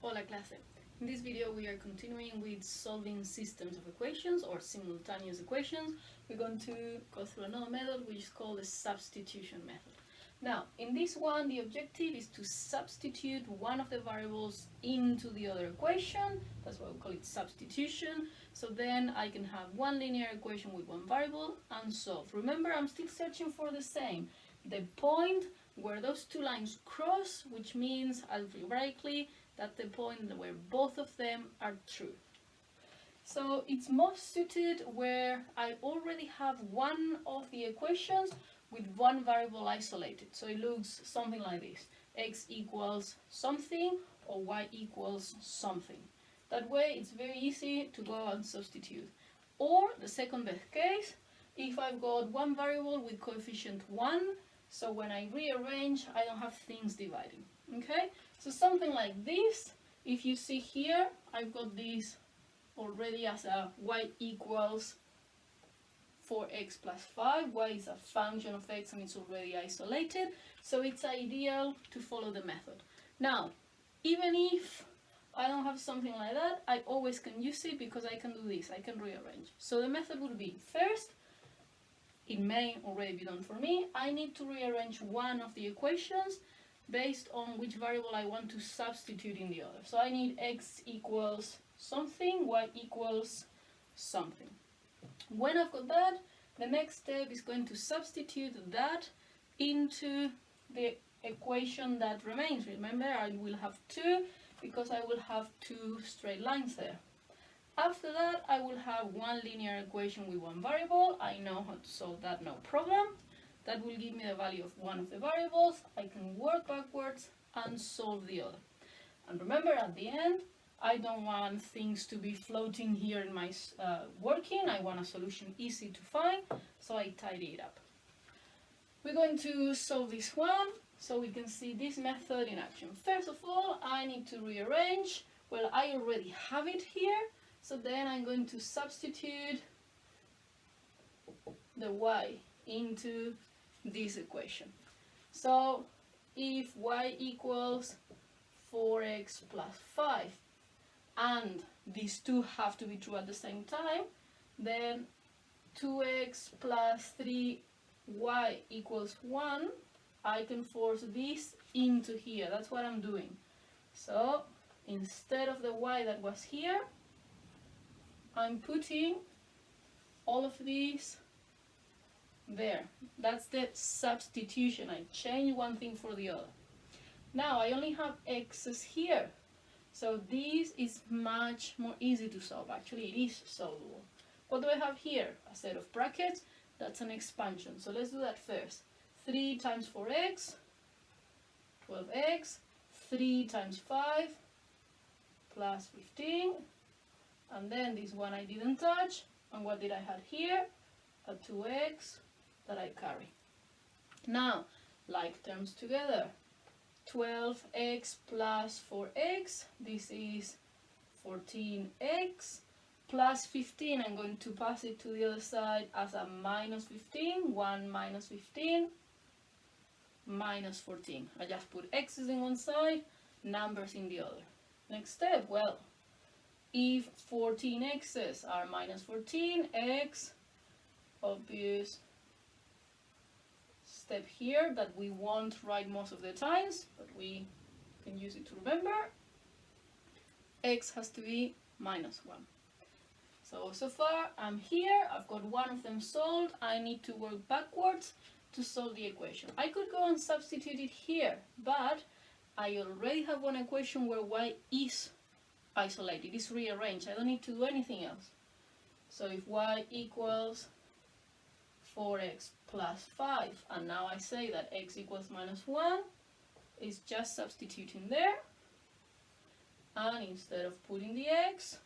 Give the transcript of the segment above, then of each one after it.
Hola clase. In this video we are continuing with solving systems of equations or simultaneous equations. We're going to go through another method which is called the substitution method. Now, in this one the objective is to substitute one of the variables into the other equation. That's why we call it substitution. So then I can have one linear equation with one variable and solve. Remember, I'm still searching for the same. The point where those two lines cross, which means algebraically that's the point where both of them are true. So it's most suited where I already have one of the equations with one variable isolated. So it looks something like this: x equals something or y equals something. That way it's very easy to go and substitute. Or the second best case, if I've got one variable with coefficient 1, so when I rearrange I don't have things dividing. Okay? So something like this. If you see here, I've got this already as a y equals 4x plus 5. Y is a function of x and it's already isolated, so it's ideal to follow the method. Now, even if I don't have something like that, I always can use it because I can do this, I can rearrange. So the method would be, first, it may already be done for me, I need to rearrange one of the equations based on which variable I want to substitute in the other. So I need x equals something, y equals something. When I've got that, the next step is going to substitute that into the equation that remains. Remember, I will have 2 because I will have 2 straight lines there. After that, I will have one linear equation with one variable. I know how to solve that, no problem. That will give me the value of one of the variables. I can work backwards and solve the other. And remember, at the end, I don't want things to be floating here in my working. I want a solution easy to find, so I tidy it up. We're going to solve this one so we can see this method in action. First of all, I need to rearrange. Well, I already have it here, so then I'm going to substitute the y into this equation. So if y equals 4x plus 5 and these two have to be true at the same time, then 2x plus 3y equals 1, I can force this into here. That's what I'm doing. So instead of the y that was here, I'm putting all of these there. That's the substitution. I change one thing for the other. Now I only have x's here, so this is much more easy to solve. Actually, it is solvable. What do I have here? A set of brackets. That's an expansion. So let's do that first. 3 times 4x, 12x, 3 times 5, plus 15, and then this one I didn't touch. And what did I have here? A 2x that I carry. Now, like terms together. 12x plus 4x, this is 14x, plus 15, I'm going to pass it to the other side as a minus 15, 1 minus 15, minus 14. I just put x's in one side, numbers in the other. Next step, well, if 14x's are minus 14x, obvious step here that we won't write most of the times, but we can use it to remember, x has to be minus 1. So far I'm here, I've got one of them solved, I need to work backwards to solve the equation. I could go and substitute it here, but I already have one equation where y is isolated, it's rearranged, I don't need to do anything else. So if y equals 4x plus 5, and now I say that x equals minus 1, it's just substituting there, and instead of putting the x,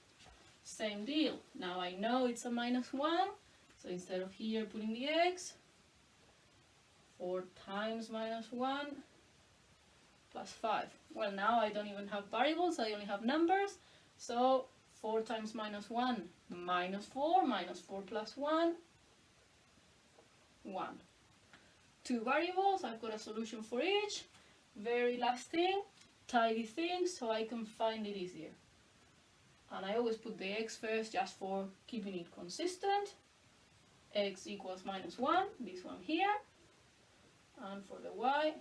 same deal. Now I know it's a minus 1, so instead of here putting the x, 4 times minus 1 plus 5. Well, now I don't even have variables, I only have numbers, so 4 times minus 1, minus 4 plus 1, 1. 2 variables, I've got a solution for each. Very last thing, tidy things so I can find it easier. And I always put the x first just for keeping it consistent. X equals -1, this one here. And for the y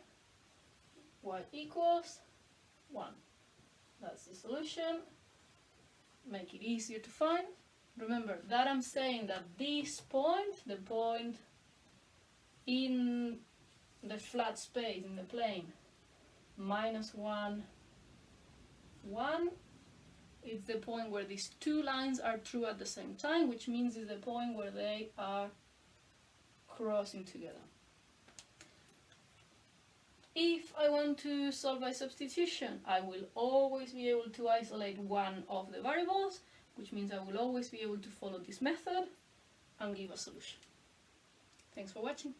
equals 1. That's the solution. Make it easier to find. Remember that I'm saying that this point, the point in the flat space in the plane, -1, 1, it's the point where these two lines are true at the same time, which means it's the point where they are crossing together. If I want to solve by substitution, I will always be able to isolate one of the variables, which means I will always be able to follow this method and give a solution. Thanks for watching.